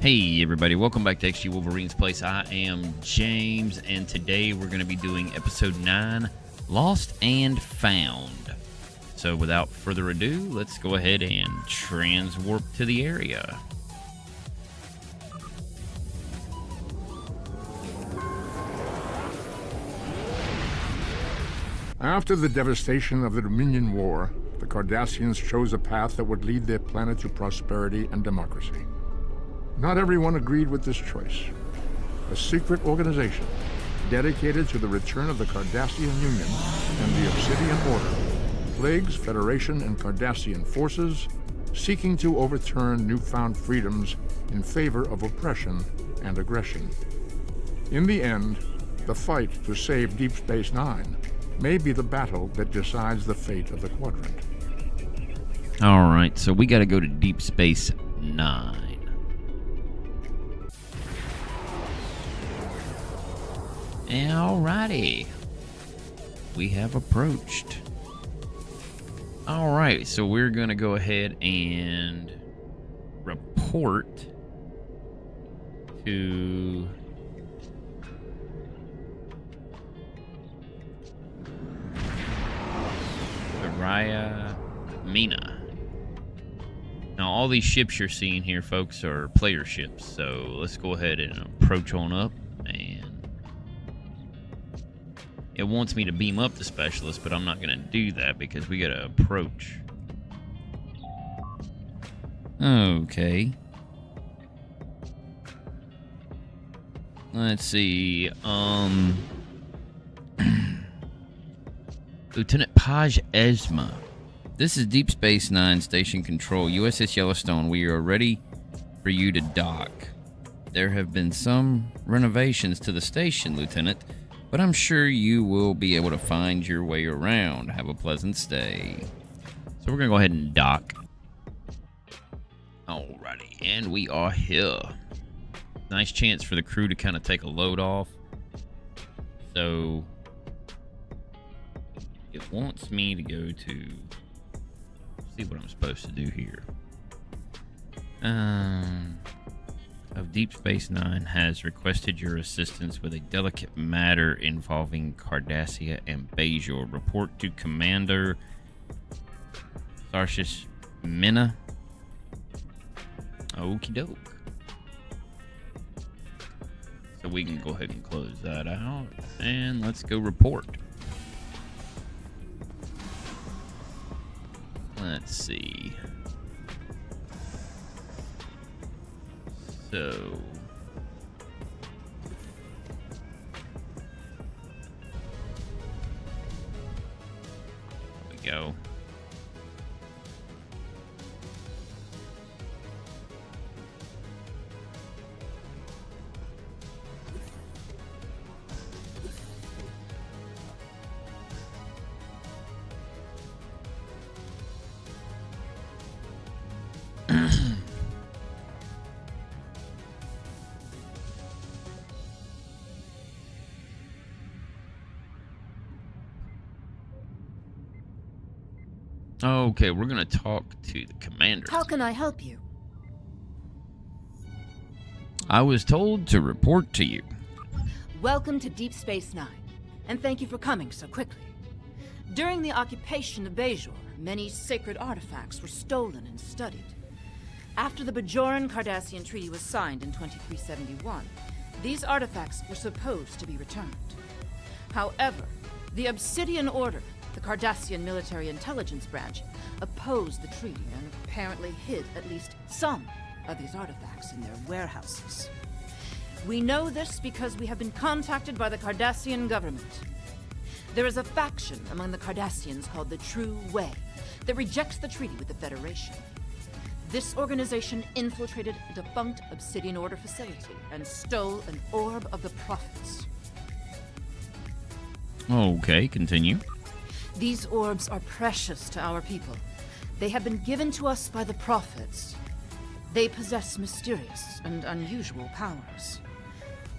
Hey everybody, welcome back to XG Wolverine's Place. I am James, and today we're going to be doing episode 9, Lost and Found. So without further ado, let's go ahead and transwarp to the area. After the devastation of the Dominion War, the Cardassians chose a path that would lead their planet to prosperity and democracy. Not everyone agreed with this choice. A secret organization dedicated to the return of the Cardassian Union and the Obsidian Order plagues Federation and Cardassian forces, seeking to overturn newfound freedoms in favor of oppression and aggression. In the end, the fight to save Deep Space Nine may be the battle that decides the fate of the Quadrant. Alright, so we got to go to Deep Space Nine. Alrighty. We have approached. Alright, so we're going to go ahead and report to Raya Mina. Now, all these ships you're seeing here, folks, are player ships. So let's go ahead and approach on up. And it wants me to beam up the specialist, but I'm not going to do that because we got to approach. Okay. Let's see. Lieutenant Paj Esma. This is Deep Space Nine Station Control, USS Yellowstone. We are ready for you to dock. There have been some renovations to the station, Lieutenant, but I'm sure you will be able to find your way around. Have a pleasant stay. So we're going to go ahead and dock. Alrighty, and we are here. Nice chance for the crew to kind of take a load off. So it wants me to go to see what I'm supposed to do here. Of Deep Space Nine has requested your assistance with a delicate matter involving Cardassia and Bajor. Report to Commander Sarshis Minna. Okie doke. So we can go ahead and close that out, and let's go report. Let's see. So there we go. Okay, we're going to talk to the commander. How can I help you? I was told to report to you. Welcome to Deep Space Nine, and thank you for coming so quickly. During the occupation of Bajor, many sacred artifacts were stolen and studied. After the Bajoran-Cardassian Treaty was signed in 2371, these artifacts were supposed to be returned. However, the Obsidian Order, the Cardassian military intelligence branch, opposed the treaty and apparently hid at least some of these artifacts in their warehouses. We know this because we have been contacted by the Cardassian government. There is a faction among the Cardassians called the True Way that rejects the treaty with the Federation. This organization infiltrated a defunct Obsidian Order facility and stole an orb of the Prophets. Okay, continue. These orbs are precious to our people. They have been given to us by the Prophets. They possess mysterious and unusual powers.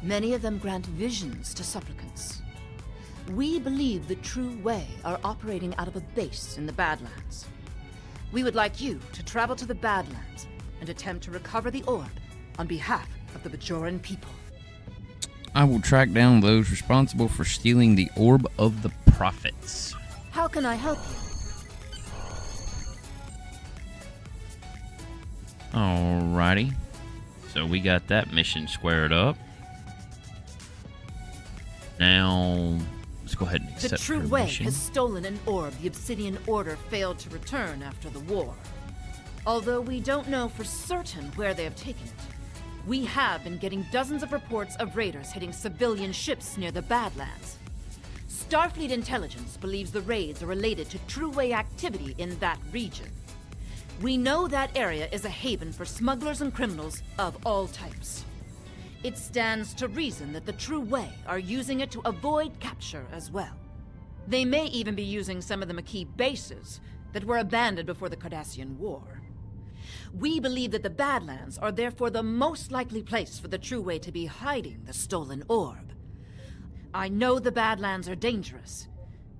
Many of them grant visions to supplicants. We believe the True Way are operating out of a base in the Badlands. We would like you to travel to the Badlands and attempt to recover the orb on behalf of the Bajoran people. I will track down those responsible for stealing the Orb of the Prophets. How can I help you? Alrighty. So we got that mission squared up. Now, let's go ahead and accept The True her Way mission. has stolen an orb the Obsidian Order failed to return after the war. Although we don't know for certain where they have taken it, we have been getting dozens of reports of raiders hitting civilian ships near the Badlands. Starfleet intelligence believes the raids are related to True Way activity in that region. We know that area is a haven for smugglers and criminals of all types. It stands to reason that the True Way are using it to avoid capture as well. They may even be using some of the Maquis bases that were abandoned before the Cardassian War. We believe that the Badlands are therefore the most likely place for the True Way to be hiding the stolen orb. I know the Badlands are dangerous,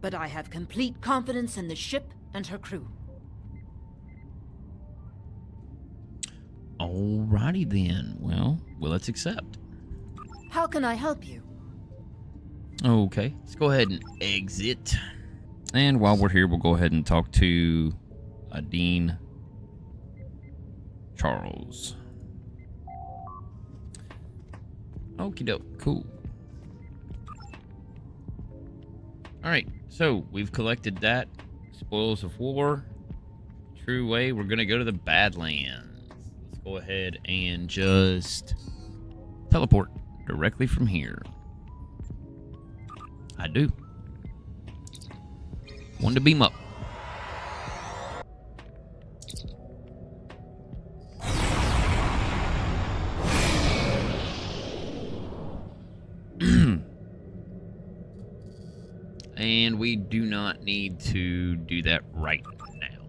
but I have complete confidence in the ship and her crew. Alrighty then. Well, let's accept. How can I help you? Okay, let's go ahead and exit. And while we're here, we'll go ahead and talk to Dean Charles. Okie doke, cool. Alright, so we've collected that. Spoils of war. True Way, we're gonna go to the Badlands. Let's go ahead and just teleport directly from here. I do. One to beam up. And we do not need to do that right now.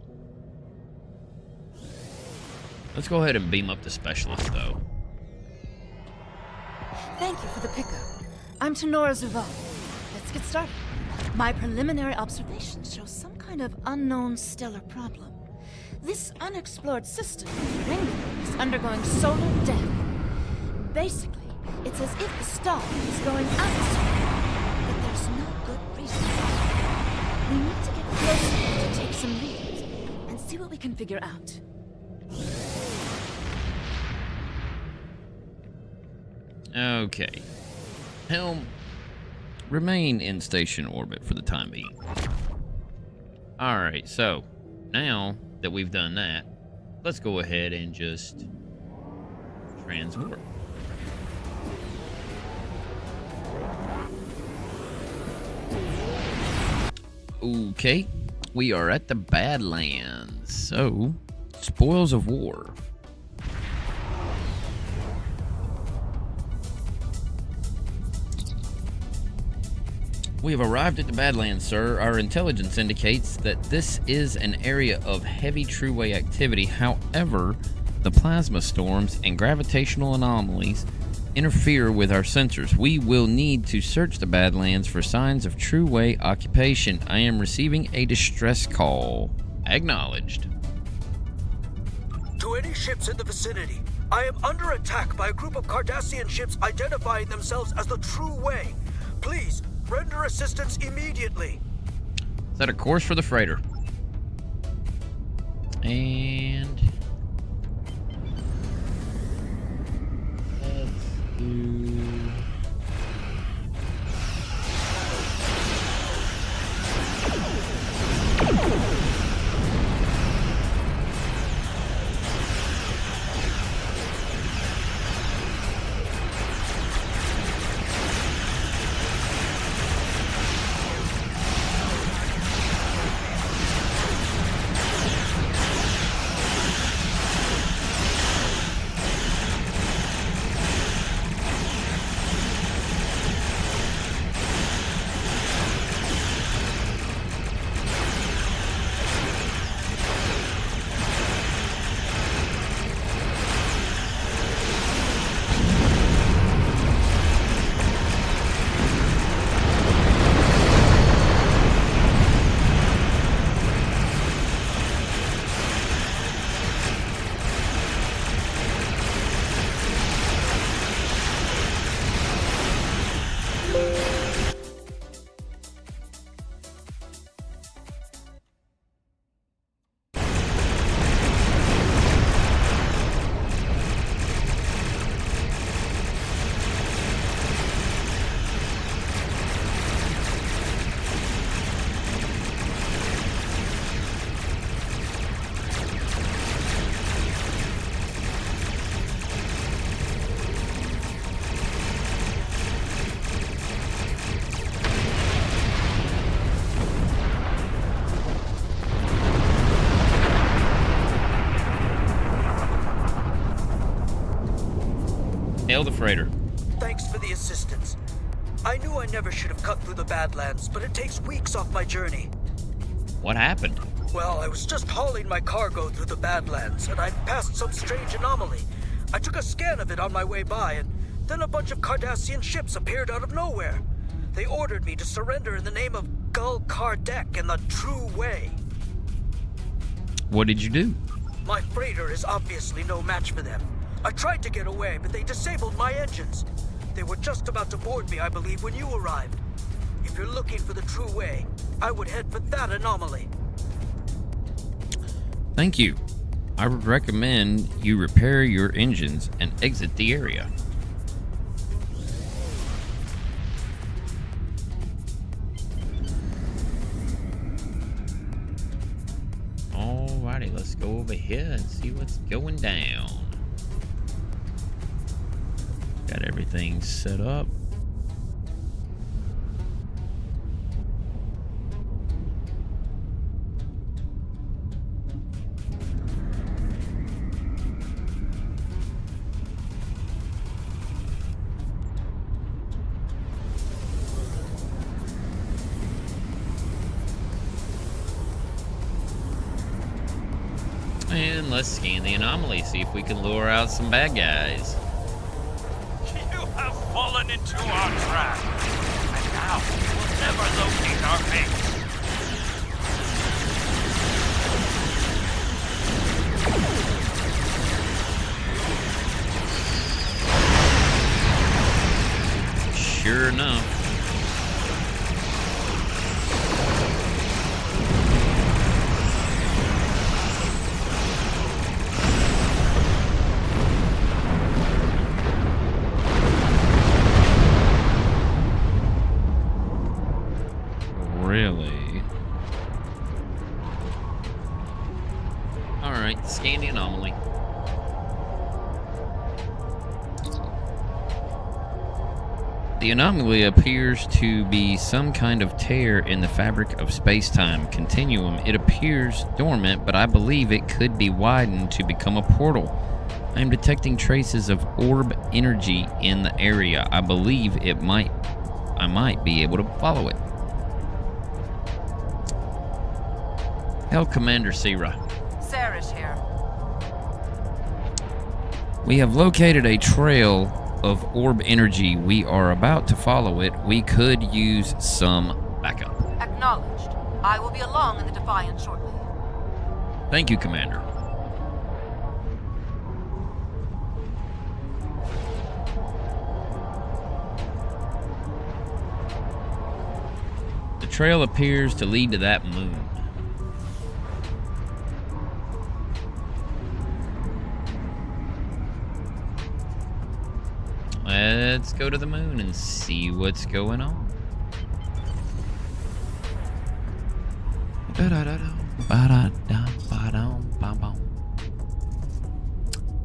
Let's go ahead and beam up the specialist, though. Thank you for the pickup. I'm Tenora Zuval. Let's get started. My preliminary observations show some kind of unknown stellar problem. This unexplored system of Ringling is undergoing solar death. Basically, it's as if the star is going out, but there's no good reason. We need to get closer to take some readings and see what we can figure out. Okay. Helm, remain in station orbit for the time being. Alright, so now that we've done that, let's go ahead and just transport. Okay, we are at the Badlands, so spoils of war. We have arrived at the Badlands, sir. Our intelligence indicates that this is an area of heavy True Way activity. However, the plasma storms and gravitational anomalies interfere with our sensors. We will need to search the Badlands for signs of True Way occupation. I am receiving a distress call. Acknowledged. To any ships in the vicinity, I am under attack by a group of Cardassian ships identifying themselves as the True Way. Please, render assistance immediately. Set a course for the freighter. And let's do Hail the freighter. Thanks for the assistance. I knew I never should have cut through the Badlands, but it takes weeks off my journey. What happened? Well, I was just hauling my cargo through the Badlands, and I passed some strange anomaly. I took a scan of it on my way by, and then a bunch of Cardassian ships appeared out of nowhere. They ordered me to surrender in the name of Gul Kardec and the True Way. What did you do? My freighter is obviously no match for them. I tried to get away, but they disabled my engines. They were just about to board me, I believe, when you arrived. If you're looking for the True Way, I would head for that anomaly. Thank you. I would recommend you repair your engines and exit the area. Alrighty, let's go over here and see what's going down. Got everything set up. And let's scan the anomaly, see if we can lure out some bad guys. You have fallen into our trap, and now you will never locate our base. Sure enough. Really? Alright, scan the anomaly. The anomaly appears to be some kind of tear in the fabric of space-time continuum. It appears dormant, but I believe it could be widened to become a portal. I am detecting traces of orb energy in the area. I believe I might be able to follow it. Hail Commander Sira. Sarish here. We have located a trail of orb energy. We are about to follow it. We could use some backup. Acknowledged. I will be along in the Defiant shortly. Thank you, Commander. The trail appears to lead to that moon. Let's go to the moon and see what's going on.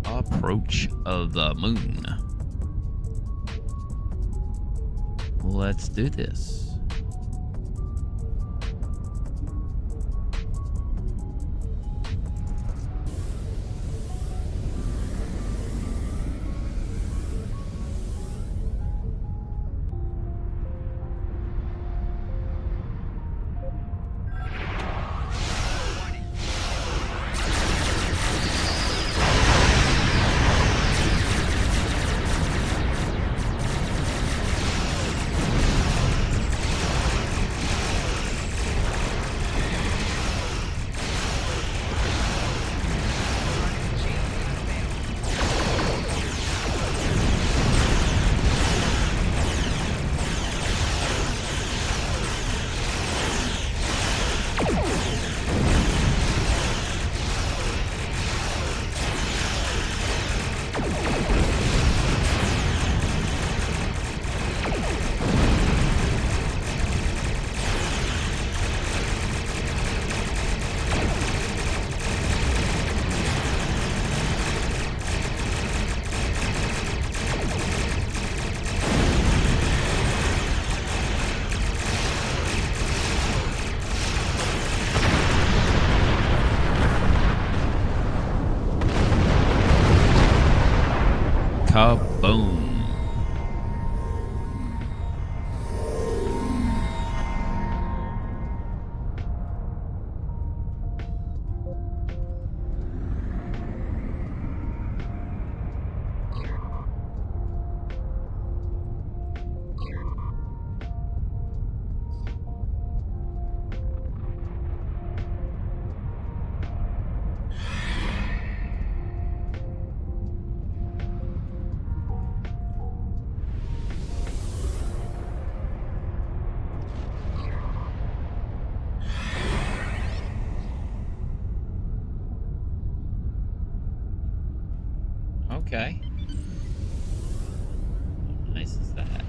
Approach of the moon. Let's do this. Boom. Okay. How nice is that?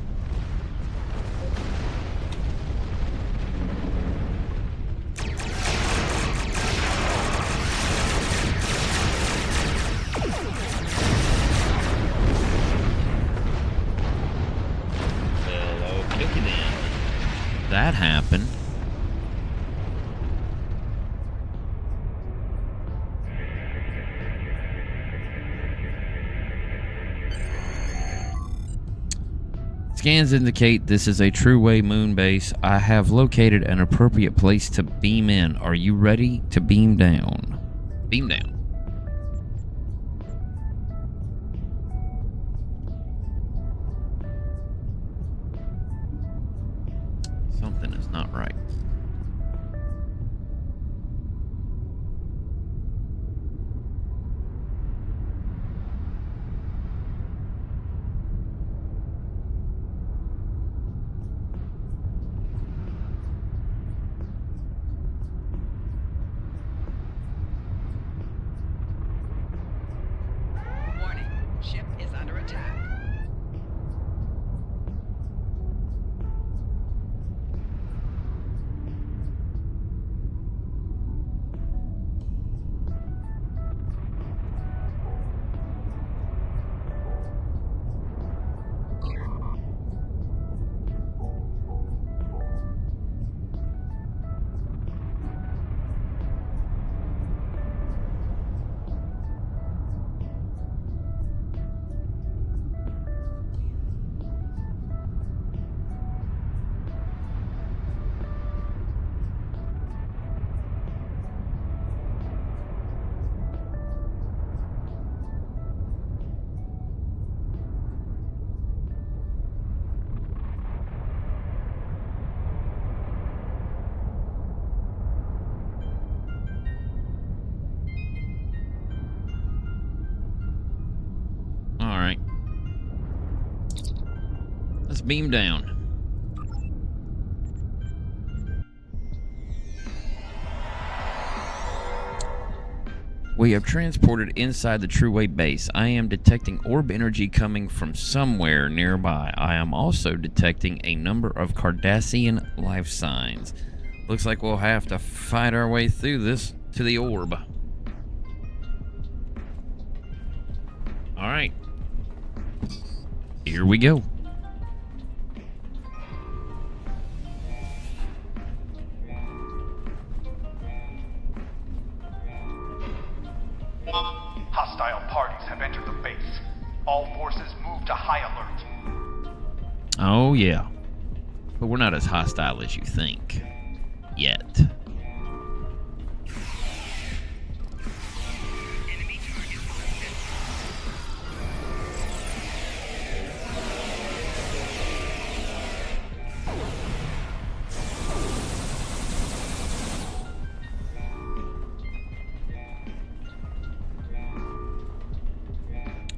Well, okay then. That happened. Scans indicate this is a True-Way moon base. I have located an appropriate place to beam in. Are you ready to beam down? Beam down. Something is not right. Warning, ship is under attack. All right. Let's beam down. We have transported inside the True-Way base. I am detecting orb energy coming from somewhere nearby. I am also detecting a number of Cardassian life signs. Looks like we'll have to fight our way through this to the orb. All right. Here we go. Hostile parties have entered the base. All forces move to high alert. Oh, yeah. But we're not as hostile as you think. Yet.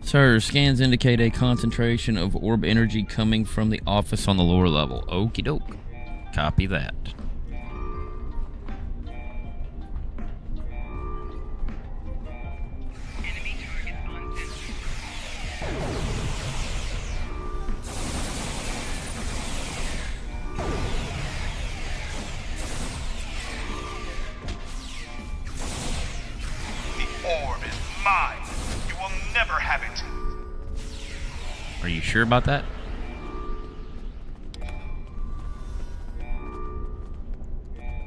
Sir, scans indicate a concentration of orb energy coming from the office on the lower level. Okie doke. Copy that. The orb is mine. You will never have it. Are you sure about that?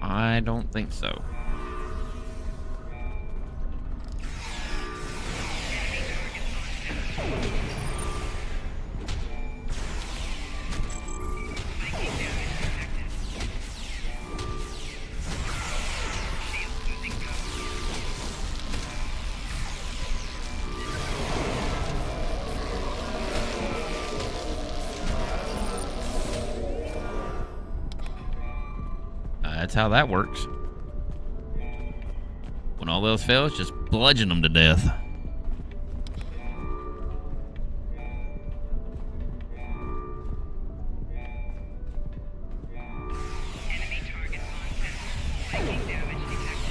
I don't think so. That's how that works. When all else fails, just bludgeon them to death. Enemy target on taking damage detected.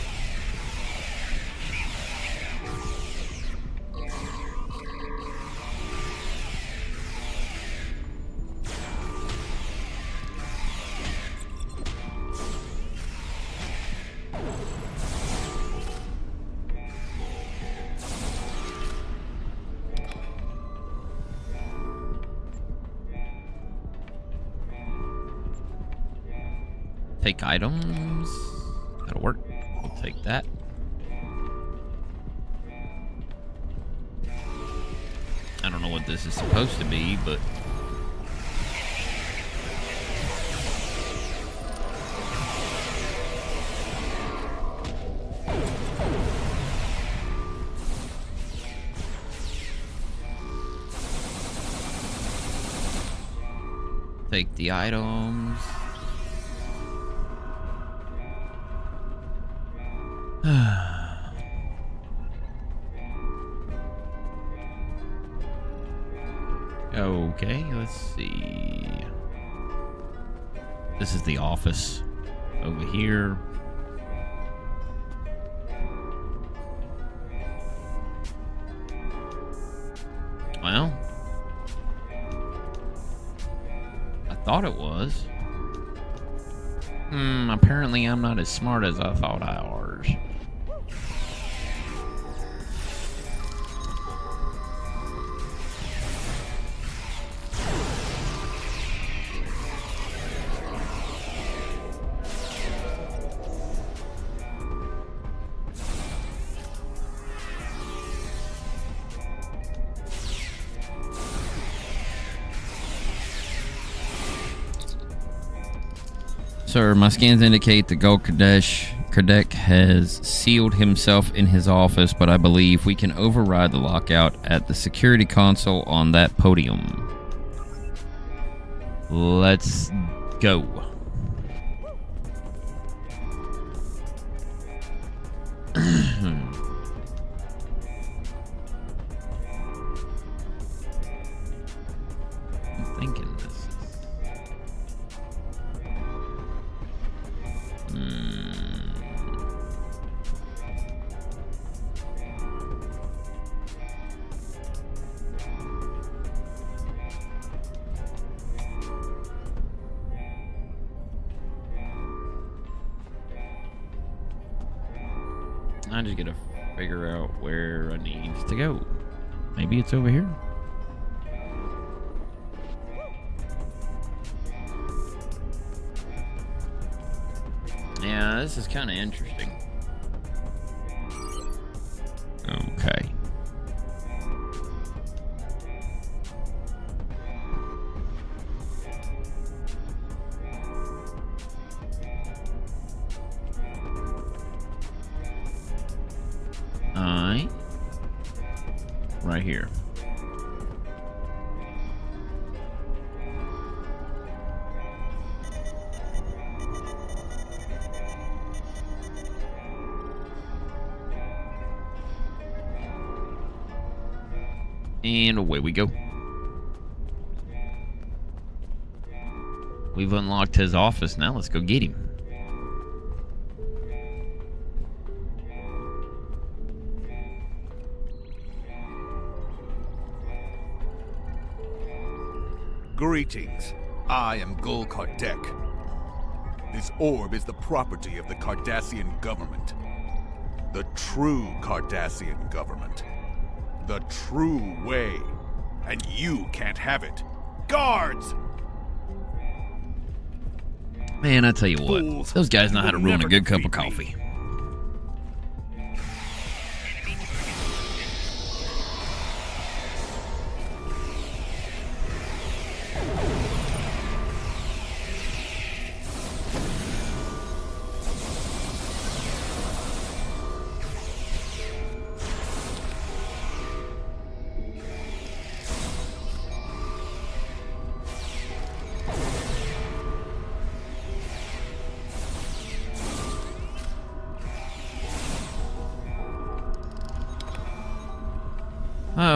Take items. That'll work. We'll take that. I don't know what this is supposed to be, but... Take the items. Okay, let's see. This is the office over here. Well, I thought it was. Apparently I'm not as smart as I thought I was. Sir, my scans indicate that Gul Kardec has sealed himself in his office, but I believe we can override the lockout at the security console on that podium. Let's go. I'm thinking this is... I just gotta figure out where I need to go. Maybe it's over here. Yeah, this is kind of interesting. Okay. Right here. And away we go. We've unlocked his office now. Let's go get him. Greetings. I am Gul Kardec. This orb is the property of the Cardassian government. The true Cardassian government. The true way. And you can't have it. Guards! Man, I tell you what, Fools. those guys know how to You'll ruin a never good cup of defeat me. coffee.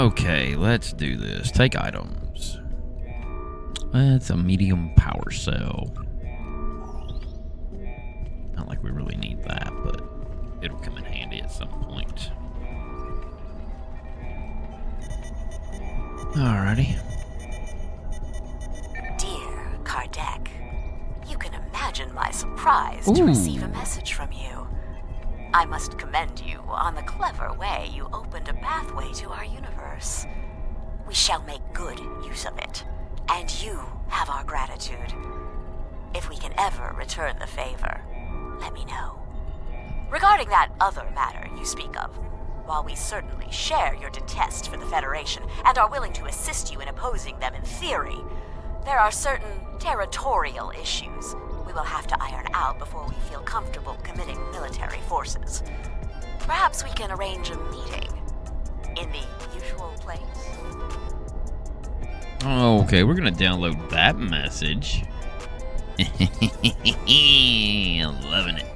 Okay, let's do this. Take items. It's a medium power cell. Not like we really need that, but it'll come in handy at some point. Alrighty. Dear Kardec, you can imagine my surprise Ooh. to receive a message from you. I must commend you on the clever way you opened a pathway to our universe. We shall make good use of it, and you have our gratitude. If we can ever return the favor, let me know. Regarding that other matter you speak of, while we certainly share your detest for the Federation and are willing to assist you in opposing them in theory, there are certain territorial issues we will have to iron out before we feel comfortable committing military forces. Perhaps we can arrange a meeting in the usual place. Okay, we're gonna download that message. Loving it.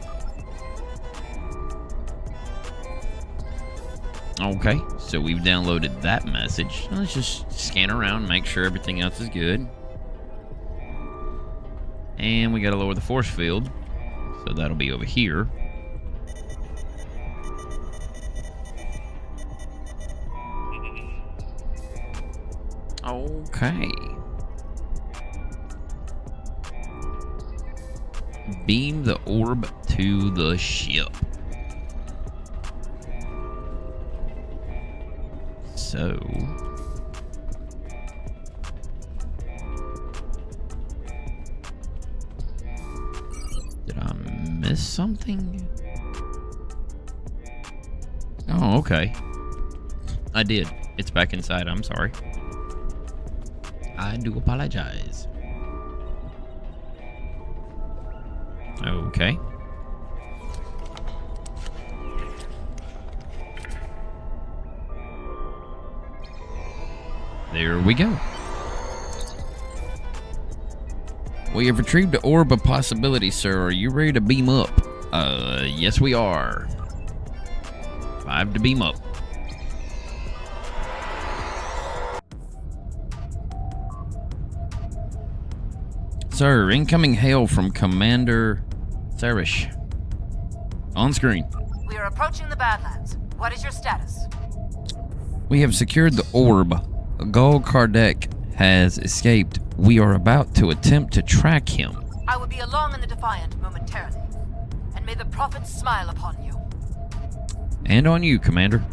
Okay, so we've downloaded that message. Let's just scan around, make sure everything else is good. And we gotta lower the force field, so that'll be over here. Okay. Beam the orb to the ship. So... did I miss something? Oh, okay. I did. It's back inside. I'm sorry. I do apologize. Okay. There we go. We have retrieved the orb of possibility, sir. Are you ready to beam up? Yes we are. 5 to beam up. Sir, incoming hail from Commander Tharish. On screen. We are approaching the Badlands. What is your status? We have secured the orb. Gul Kardec has escaped. We are about to attempt to track him. I will be along in the Defiant momentarily. And may the prophets smile upon you. And on you, Commander.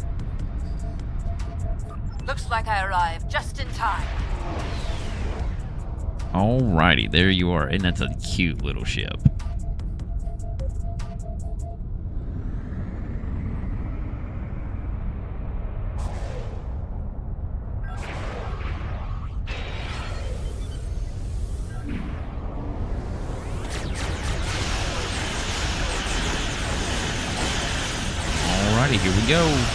Looks like I arrived just in time. Alrighty, there you are. And that's a cute little ship. Alrighty, here we go.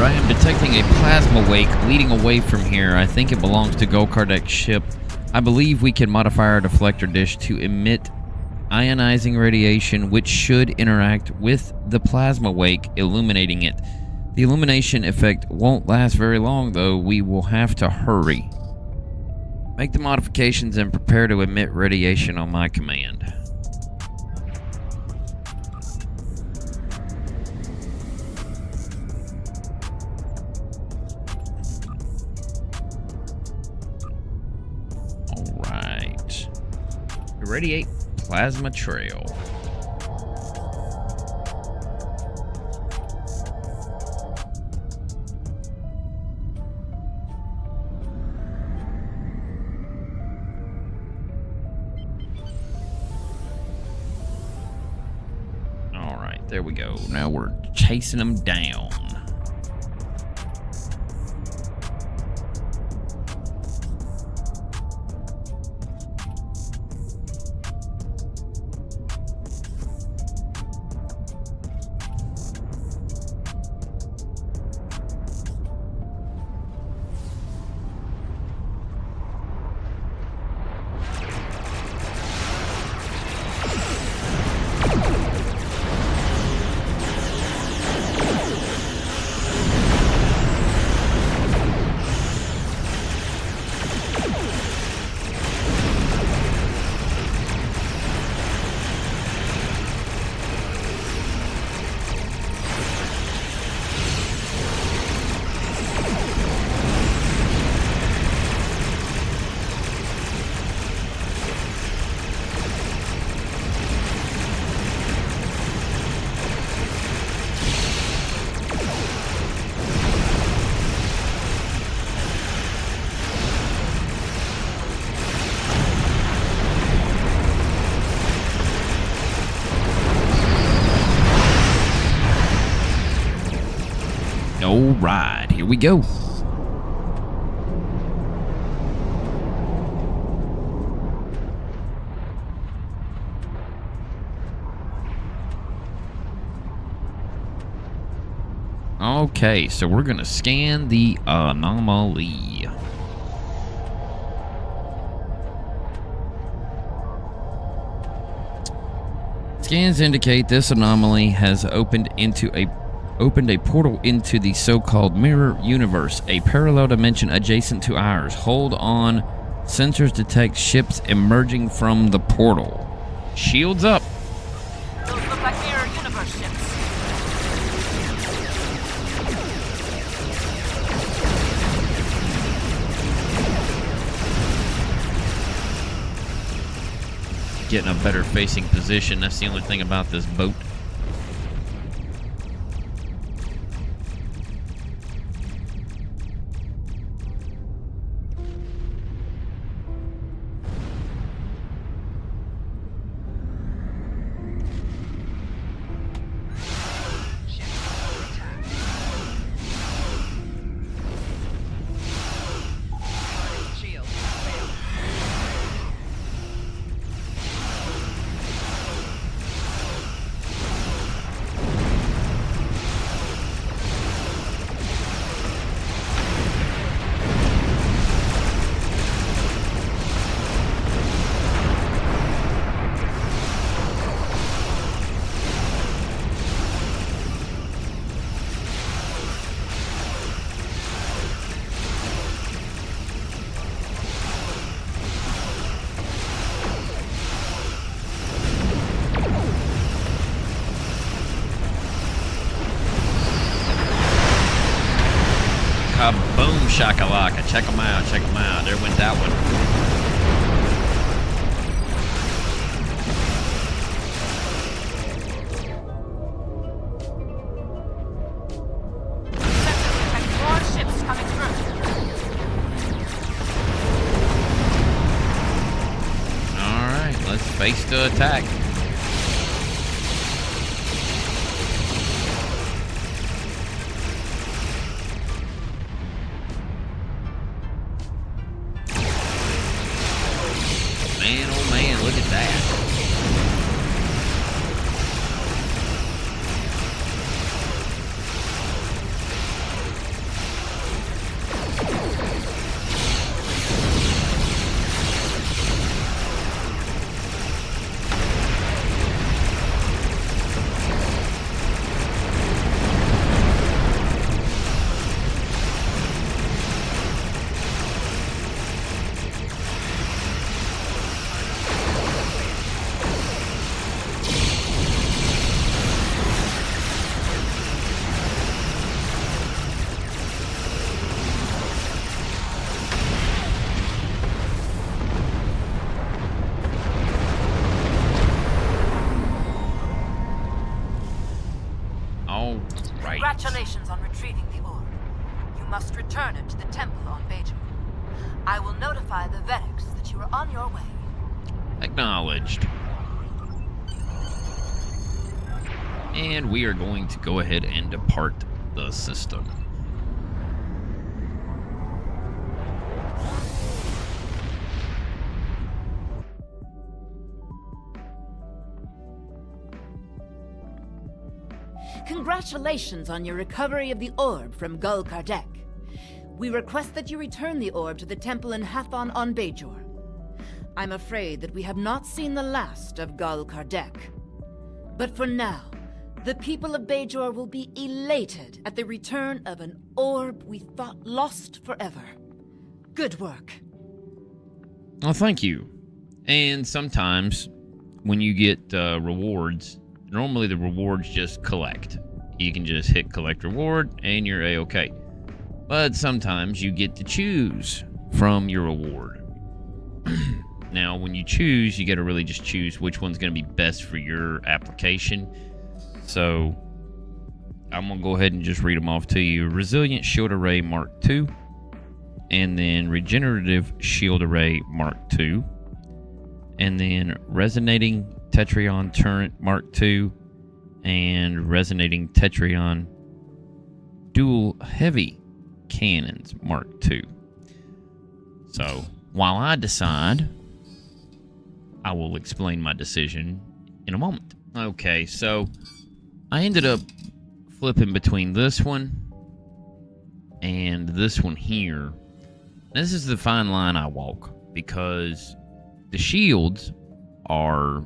I am detecting a plasma wake leading away from here. I think it belongs to Gul Kardek's ship. I believe we can modify our deflector dish to emit ionizing radiation, which should interact with the plasma wake, illuminating it. The illumination effect won't last very long, though. We will have to hurry. Make the modifications and prepare to emit radiation on my command. Alright. Irradiate plasma trail. Alright, there we go. Now we're chasing them down. All right, here we go. Okay, so we're gonna scan the anomaly. Scans indicate this anomaly has opened a portal into the so-called mirror universe, a parallel dimension adjacent to ours. Hold on. Sensors detect ships emerging from the portal. Shields up. Those look like mirror universe ships. Getting a better facing position. That's the only thing about this boat. Boom shakalaka. Check them out. Check them out. There went that one. More ships coming through. All right, let's face the attack. Man, oh man, look at that. get to the temple on Bajor. I will notify the Vedics that you are on your way. Acknowledged. And we are going to go ahead and depart the system. Congratulations on your recovery of the orb from Gul Kardec. We request that you return the orb to the temple in Hathon on Bajor. I'm afraid that we have not seen the last of Gul Kardec. But for now, the people of Bajor will be elated at the return of an orb we thought lost forever. Good work. Well, thank you. And sometimes when you get rewards, normally the rewards just collect. You can just hit collect reward and you're A-okay. But sometimes you get to choose from your reward. Now, when you choose, you got to really just choose which one's going to be best for your application. So, I'm going to go ahead and just read them off to you. Resilient Shield Array Mark II. And then Regenerative Shield Array Mark II. And then Resonating Tetrion Turret Mark II. And Resonating Tetrion Dual Heavy Cannons Mark II. So, while I decide, I will explain my decision in a moment. Okay, so I ended up flipping between this one and this one here. This is the fine line I walk, because the shields are,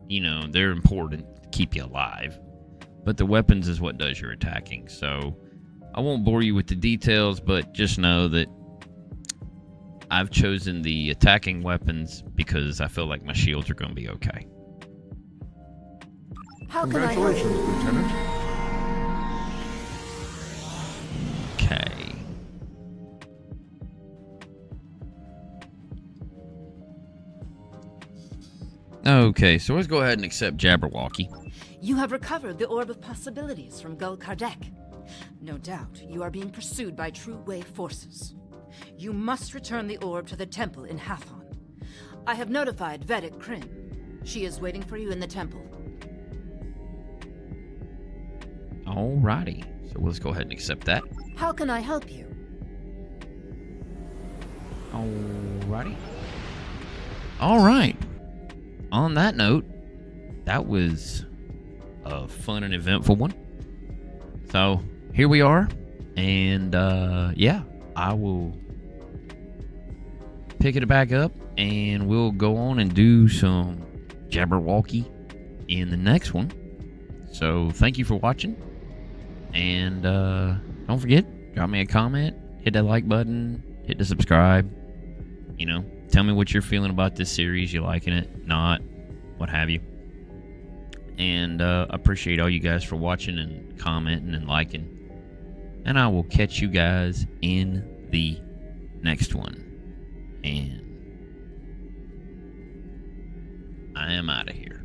you know, they're important to keep you alive, but the weapons is what does your attacking. So I won't bore you with the details, but just know that I've chosen the attacking weapons because I feel like my shields are going to be okay. How can I help? Congratulations, Lieutenant. Okay. Okay, so let's go ahead and accept Jabberwocky. You have recovered the Orb of Possibilities from Gul Kardec. No doubt, you are being pursued by True Way forces. You must return the orb to the temple in Hathon. I have notified Vedic Kryn. She is waiting for you in the temple. Alrighty, so let's go ahead and accept that. How can I help you? Alrighty. Alright. On that note, that was a fun and eventful one. So, here we are. And, yeah, I will pick it back up and we'll go on and do some Jabberwocky in the next one. So, thank you for watching. And, don't forget, drop me a comment, hit that like button, hit the subscribe. You know, tell me what you're feeling about this series. You liking it? Not? What have you? And I appreciate all you guys for watching and commenting and liking. And I will catch you guys in the next one. And I am out of here.